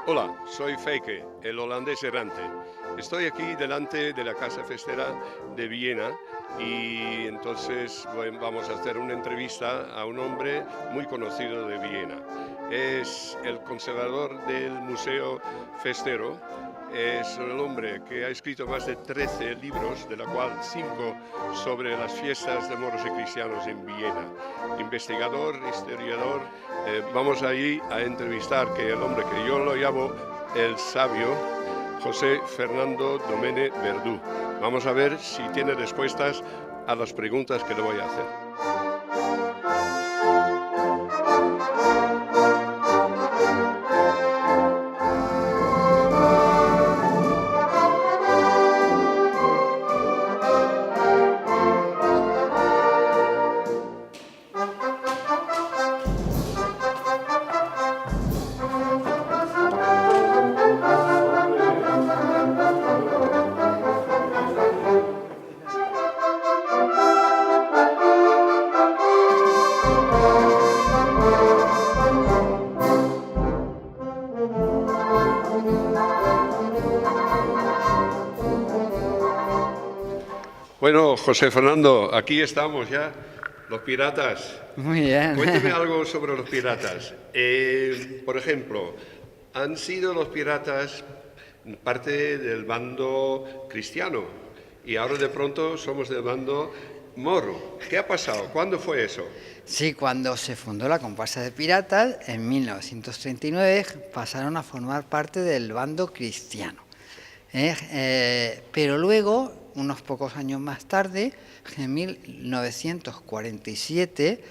Hola, soy Feike, el holandés errante. Estoy aquí delante de la Casa Festera de Viena y entonces vamos a hacer una entrevista a un hombre muy conocido de Viena. Es el conservador del Museo Festero. Es el hombre que ha escrito más de 13 libros, de los cuales 5 sobre las fiestas de moros y cristianos en Viena. Investigador, historiador. Vamos allí a entrevistar que el hombre que yo lo llamo el sabio, José Fernando Domene Verdú. Vamos a ver si tiene respuestas a las preguntas que le voy a hacer. Bueno, José Fernando, aquí estamos ya, los piratas. Muy bien. Cuénteme algo sobre los piratas. Por ejemplo, ¿han sido los piratas parte del bando cristiano? Y ahora de pronto somos del bando moro. ¿Qué ha pasado? ¿Cuándo fue eso? Sí, cuando se fundó la comparsa de piratas, en 1939, pasaron a formar parte del bando cristiano. Pero luego, unos pocos años más tarde, en 1947,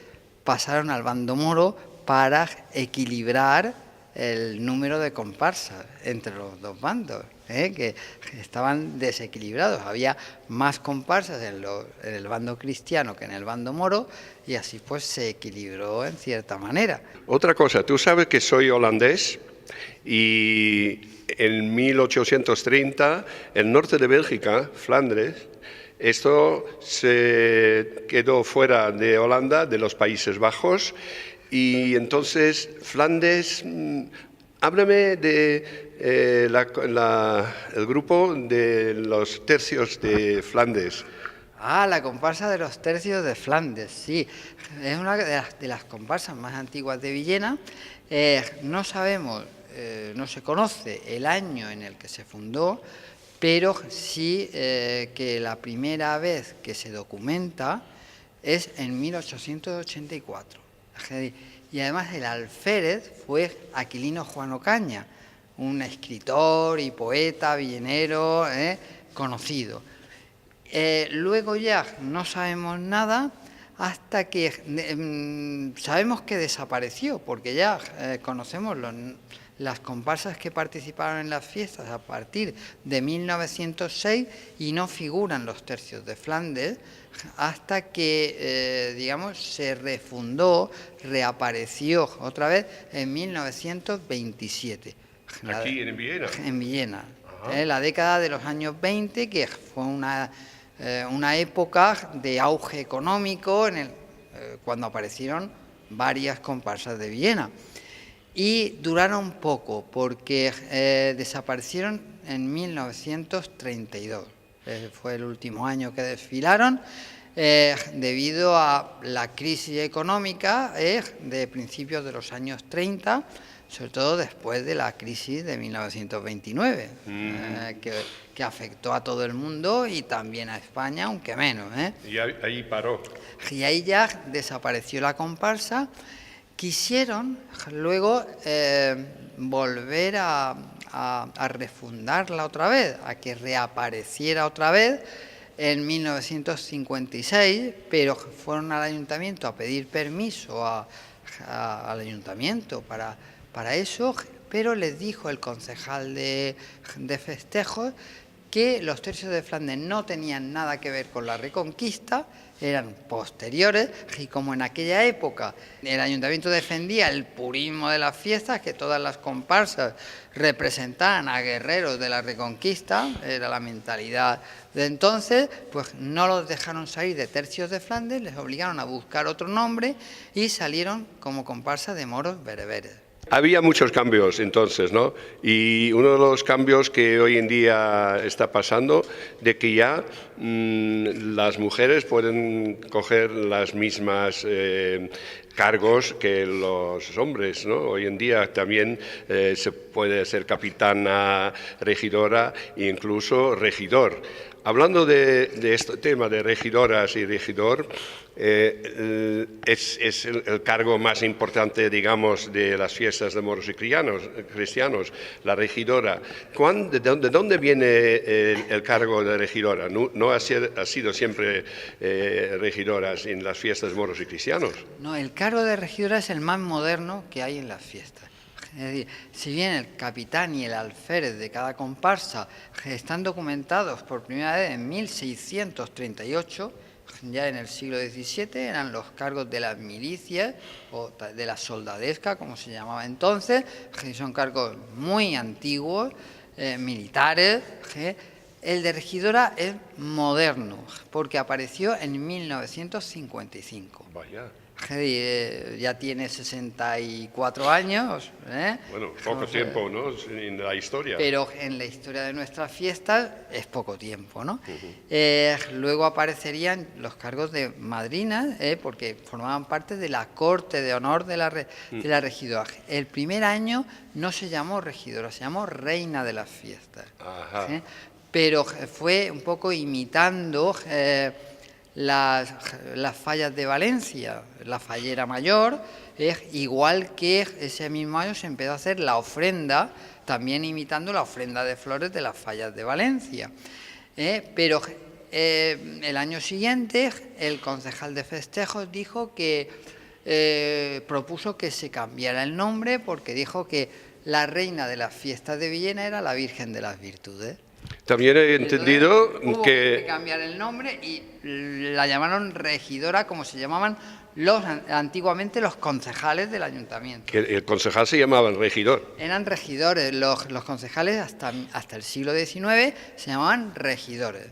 pasaron al bando moro para equilibrar el número de comparsas entre los dos bandos, que estaban desequilibrados. Había más comparsas en el bando cristiano que en el bando moro, y así pues se equilibró en cierta manera. Otra cosa, tú sabes que soy holandés y en 1830 el norte de Bélgica, Flandes, esto se quedó fuera de Holanda, de los Países Bajos, y entonces Flandes, háblame de el grupo de los tercios de Flandes. Ah, la comparsa de los tercios de Flandes, sí. Es una de las comparsas más antiguas de Villena. No sabemos, no se conoce el año en el que se fundó, pero sí que la primera vez que se documenta es en 1884. Y además el alférez fue Aquilino Juan Ocaña, un escritor y poeta villenero conocido. Luego ya no sabemos nada hasta que sabemos que desapareció, porque ya conocemos las comparsas que participaron en las fiestas a partir de 1906 y no figuran los tercios de Flandes hasta que, se refundó, reapareció otra vez en 1927. Aquí en Viena. En Viena. La década de los años 20, que fue una época de auge económico cuando aparecieron varias comparsas de Viena. Y duraron poco, porque desaparecieron en 1932. Fue el último año que desfilaron, debido a la crisis económica de principios de los años 30, sobre todo después de la crisis de 1929, que afectó a todo el mundo y también a España, aunque menos. Y ahí paró. Y ahí ya desapareció la comparsa. Quisieron luego volver a refundarla otra vez, a que reapareciera otra vez en 1956, pero fueron al ayuntamiento a pedir permiso al ayuntamiento para eso, pero les dijo el concejal de festejos que los tercios de Flandes no tenían nada que ver con la Reconquista, eran posteriores, y como en aquella época el ayuntamiento defendía el purismo de las fiestas, que todas las comparsas representaban a guerreros de la Reconquista, era la mentalidad de entonces, pues no los dejaron salir de tercios de Flandes, les obligaron a buscar otro nombre y salieron como comparsa de moros bereberes. Había muchos cambios entonces, ¿no? Y uno de los cambios que hoy en día está pasando, de que ya las mujeres pueden coger las mismas cargos que los hombres, ¿no? Hoy en día también se puede ser capitana, regidora e incluso regidor. Hablando de este tema de regidoras y regidor, es el cargo más importante, digamos, de las fiestas de moros y cristianos, la regidora. ¿De dónde viene el cargo de regidora? ¿No ha sido siempre regidoras en las fiestas moros y cristianos? No, el cargo de regidora es el más moderno que hay en las fiestas. Es decir, si bien el capitán y el alférez de cada comparsa están documentados por primera vez en 1638, ya en el siglo XVII eran los cargos de las milicias o de la soldadesca, como se llamaba entonces, son cargos muy antiguos, militares. El de regidora es moderno, porque apareció en 1955. Vaya. Ya tiene 64 años. Bueno, poco tiempo, ¿no? En la historia. Pero en la historia de nuestras fiestas es poco tiempo, ¿no? Luego aparecerían los cargos de madrina, porque formaban parte de la corte de honor de la regidora. El primer año no se llamó regidora, se llamó reina de las fiestas. Ajá. Pero fue un poco imitando las fallas de Valencia, la fallera mayor, igual que ese mismo año se empezó a hacer la ofrenda, también imitando la ofrenda de flores de las fallas de Valencia. Pero el año siguiente el concejal de festejos dijo que propuso que se cambiara el nombre, porque dijo que la reina de las fiestas de Villena era la Virgen de las Virtudes. También he entendido hubo que cambiar el nombre y la llamaron regidora, como se llamaban antiguamente los concejales del ayuntamiento. Que el concejal se llamaba regidor. Eran regidores, los concejales hasta el siglo XIX se llamaban regidores.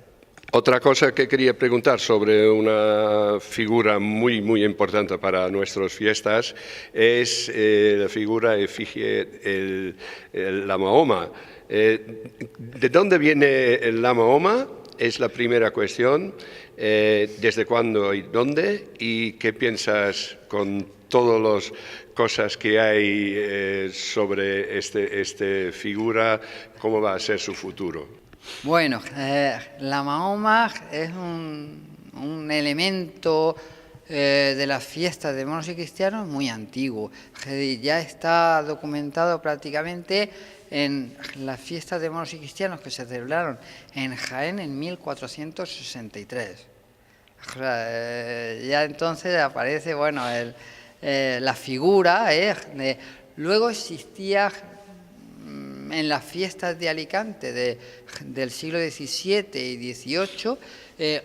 Otra cosa que quería preguntar sobre una figura muy, muy importante para nuestras fiestas es la figura efigie, la Mahoma. ¿De dónde viene la Mahoma? Es la primera cuestión. ¿Desde cuándo y dónde? ¿Y qué piensas con todas las cosas que hay sobre esta figura? ¿Cómo va a ser su futuro? Bueno, la Mahoma es un elemento de las fiestas de moros y cristianos muy antiguo. Ya está documentado prácticamente en las fiestas de moros y cristianos que se celebraron en Jaén en 1463. Ya entonces aparece, bueno, la figura. Luego existía en las fiestas de Alicante del siglo XVII y XVIII,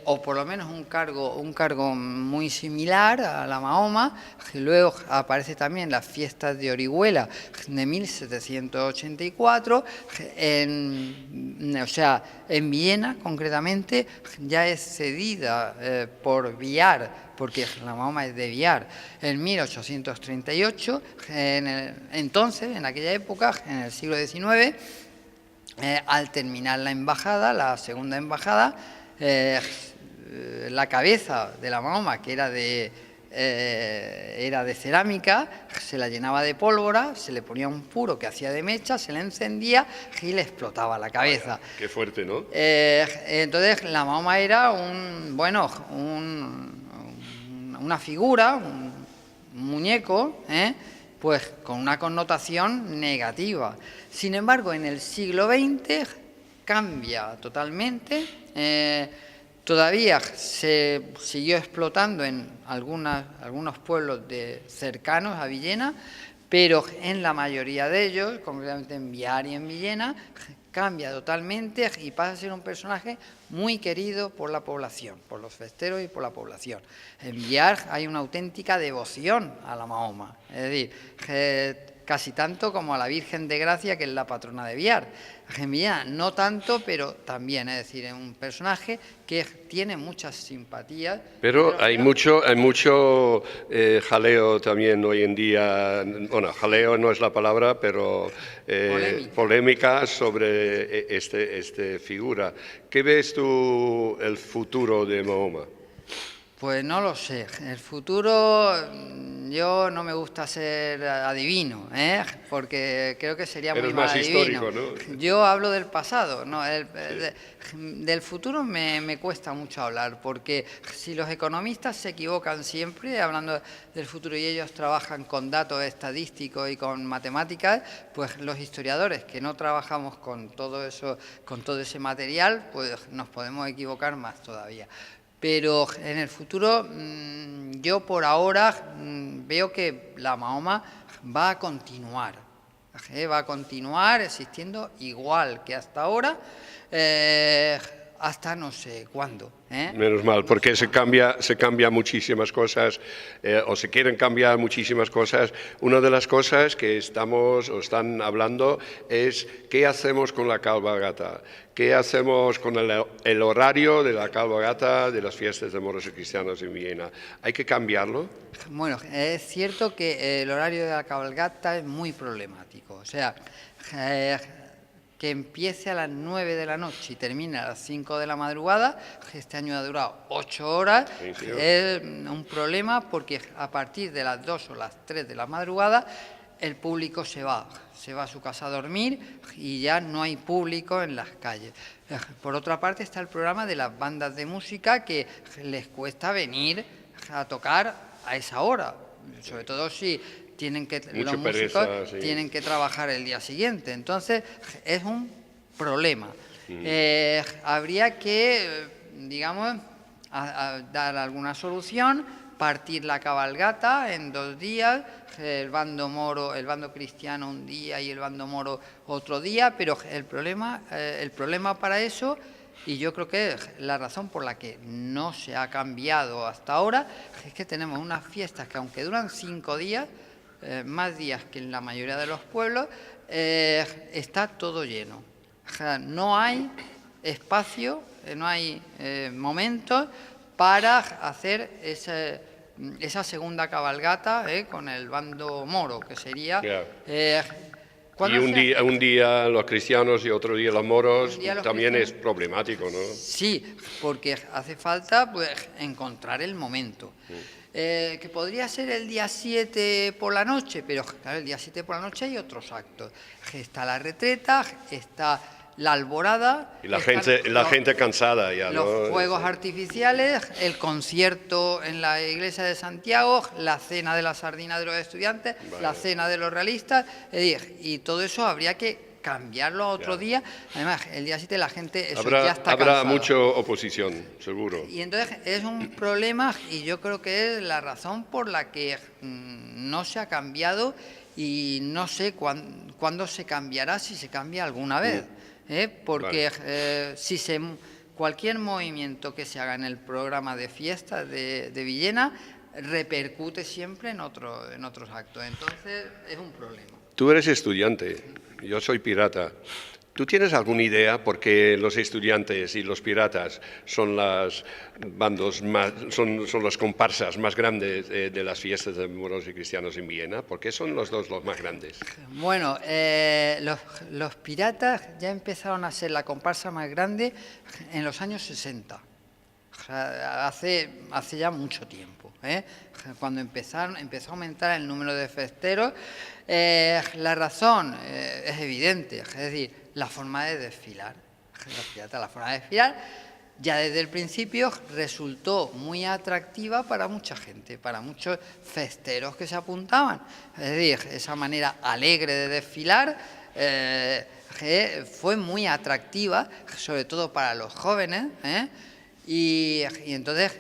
o por lo menos un cargo muy similar a la Mahoma. Luego aparece también las fiestas de Orihuela de 1784, en Viena concretamente ya es cedida por Biar, porque la Mahoma es de Biar, en 1838, entonces, en aquella época, en el siglo XIX, al terminar la embajada, la segunda embajada, la cabeza de la Mahoma, que era de cerámica, se la llenaba de pólvora, se le ponía un puro que hacía de mecha, se le encendía y le explotaba la cabeza. Vaya, qué fuerte, ¿no? Entonces la Mahoma era una figura, un muñeco, pues con una connotación negativa. Sin embargo, en el siglo XX cambia totalmente. Todavía se siguió explotando en algunos pueblos cercanos a Villena, pero en la mayoría de ellos, concretamente en Biar y en Villena, cambia totalmente y pasa a ser un personaje muy querido por la población, por los festeros y por la población. En Biar hay una auténtica devoción a la Mahoma, es decir, casi tanto como a la Virgen de Gracia, que es la patrona de Biar. En Villena no tanto, pero también, es decir, es un personaje que tiene muchas simpatías. Pero hay mucho jaleo también hoy en día, bueno, jaleo no es la palabra, pero polémica sobre este figura. ¿Qué ves tú el futuro de Mahoma? Pues no lo sé. El futuro, yo no me gusta ser adivino, porque creo que sería muy mal adivino. Histórico, ¿no? Yo hablo del pasado, ¿no? Del futuro me cuesta mucho hablar, porque si los economistas se equivocan siempre hablando del futuro y ellos trabajan con datos estadísticos y con matemáticas, pues los historiadores que no trabajamos con todo eso, con todo ese material, pues nos podemos equivocar más todavía. Pero en el futuro yo por ahora veo que la Mahoma va a continuar existiendo igual que hasta ahora, hasta no sé cuándo. Menos mal, porque se cambia muchísimas cosas, o se quieren cambiar muchísimas cosas. Una de las cosas que están hablando es qué hacemos con la cabalgata, qué hacemos con el horario de la cabalgata de las fiestas de moros y cristianos en Villena. ¿Hay que cambiarlo? Bueno, es cierto que el horario de la cabalgata es muy problemático. O sea, que empiece a las 9 de la noche y termine a las 5 de la madrugada, este año ha durado 8 horas, sí, es un problema porque a partir de las 2 o las 3 de la madrugada el público se va a su casa a dormir y ya no hay público en las calles. Por otra parte está el programa de las bandas de música que les cuesta venir a tocar a esa hora, sobre todo si los músicos tienen que trabajar el día siguiente. Entonces es un problema. Habría que, digamos, dar alguna solución, partir la cabalgata en 2 días, el bando moro, el bando cristiano un día y el bando moro otro día, pero el problema para eso, y yo creo que la razón por la que no se ha cambiado hasta ahora, es que tenemos unas fiestas que aunque duran 5 días, más días que en la mayoría de los pueblos, está todo lleno. O sea, no hay espacio, no hay momentos para hacer esa segunda cabalgata con el bando moro, que sería... y un día los cristianos y otro día los moros también es problemático, ¿no? Sí, porque hace falta pues encontrar el momento. Que podría ser el día 7 por la noche, pero claro, el día 7 por la noche hay otros actos. Está la retreta, está la alborada... Y la gente cansada ya, ¿no? Los fuegos artificiales, el concierto en la iglesia de Santiago, la cena de la sardina de los estudiantes, la cena de los realistas, y todo eso habría que cambiarlo a otro día. Además, el día 7 la gente ya está cansada. Habrá mucha oposición, seguro. Y entonces es un problema y yo creo que es la razón por la que no se ha cambiado y no sé cuándo se cambiará, si se cambia alguna vez. Porque cualquier movimiento que se haga en el programa de fiestas de Villena repercute siempre en otros actos. Entonces es un problema. Tú eres estudiante, yo soy pirata. ¿Tú tienes alguna idea por qué los estudiantes y los piratas son las comparsas más grandes de las fiestas de moros y cristianos en Villena? ¿Por qué son los dos los más grandes? Bueno, los piratas ya empezaron a ser la comparsa más grande en los años 60. O sea, hace ya mucho tiempo, cuando empezó a aumentar el número de festeros. La razón es evidente, es decir, la forma de desfilar. La forma de desfilar ya desde el principio resultó muy atractiva para mucha gente, para muchos festeros que se apuntaban. Es decir, esa manera alegre de desfilar fue muy atractiva, sobre todo para los jóvenes, y entonces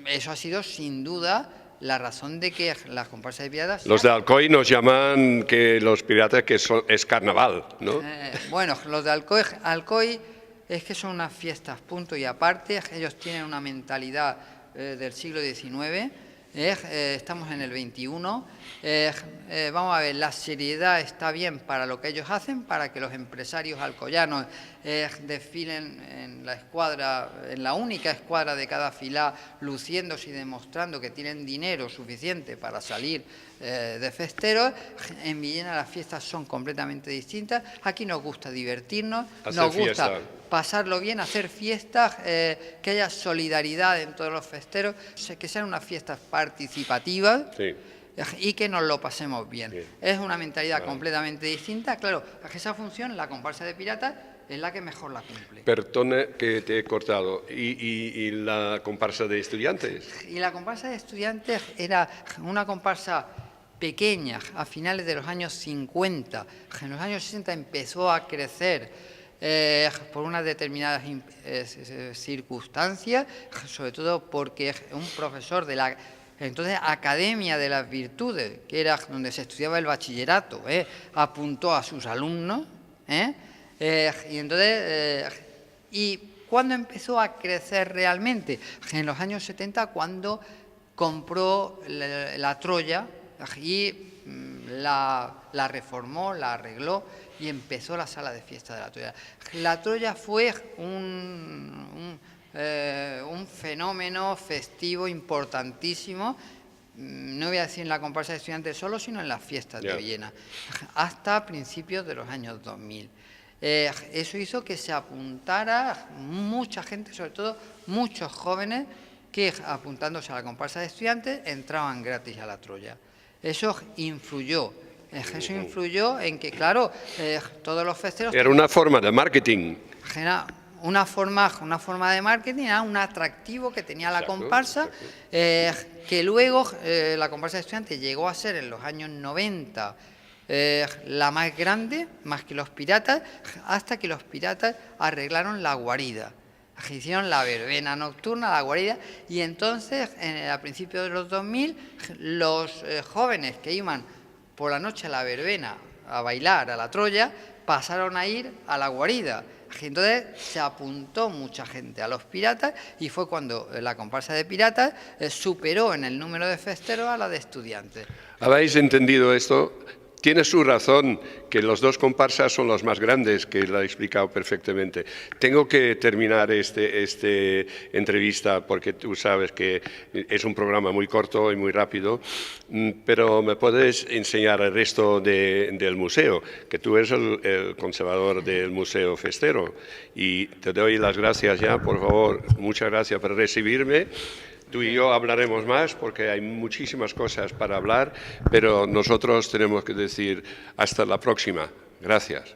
eso ha sido sin duda la razón de que las comparsas de piratas... Los de Alcoy nos llaman que los piratas es carnaval, ¿no? Bueno, los de Alcoy es que son unas fiestas punto y aparte. Ellos tienen una mentalidad del siglo XIX Estamos en el 21. Vamos a ver, la seriedad está bien para lo que ellos hacen, para que los empresarios alcoyanos desfilen en la escuadra, en la única escuadra de cada fila, luciéndose y demostrando que tienen dinero suficiente para salir de festeros. En Villena las fiestas son completamente distintas. Aquí nos gusta divertirnos, nos gusta pasarlo bien, hacer fiestas, que haya solidaridad en todos los festeros, que sean unas fiestas participativas. Sí. Y que nos lo pasemos bien. Es una mentalidad completamente distinta. Claro, esa función, la comparsa de piratas, es la que mejor la cumple. Perdone que te he cortado. ¿Y la comparsa de estudiantes? Y la comparsa de estudiantes era una comparsa pequeña a finales de los años 50. En los años 60 empezó a crecer por unas determinadas circunstancias, sobre todo porque un profesor de la entonces Academia de las Virtudes, que era donde se estudiaba el bachillerato, apuntó a sus alumnos, y entonces, ¿y cuándo empezó a crecer realmente? En los años 70, cuando compró la Troya y la reformó, la arregló y empezó la sala de fiesta de la Troya. La Troya fue un fenómeno festivo importantísimo, no voy a decir en la comparsa de estudiantes solo, sino en las fiestas de Villena, hasta principios de los años 2000. Eso hizo que se apuntara mucha gente, sobre todo muchos jóvenes, que apuntándose a la comparsa de estudiantes entraban gratis a la Troya. Eso influyó. Eso influyó en que, claro, todos los festeros... Era una forma de marketing. Una forma de marketing, un atractivo que tenía la comparsa, que luego la comparsa de estudiantes llegó a ser en los años 90 la más grande, más que los piratas, hasta que los piratas arreglaron la guarida. Hicieron la verbena nocturna, la guarida, y entonces, a principios de los 2000, los jóvenes que iban por la noche a la verbena a bailar a la Troya, pasaron a ir a la guarida. Entonces se apuntó mucha gente a los piratas y fue cuando la comparsa de piratas superó en el número de festeros a la de estudiantes. ¿Habéis entendido esto? Tiene su razón que los dos comparsas son los más grandes, que lo ha explicado perfectamente. Tengo que terminar este entrevista porque tú sabes que es un programa muy corto y muy rápido, pero me puedes enseñar el resto del museo, que tú eres el conservador del Museo Festero. Y te doy las gracias ya, por favor, muchas gracias por recibirme. Tú y yo hablaremos más porque hay muchísimas cosas para hablar, pero nosotros tenemos que decir hasta la próxima. Gracias.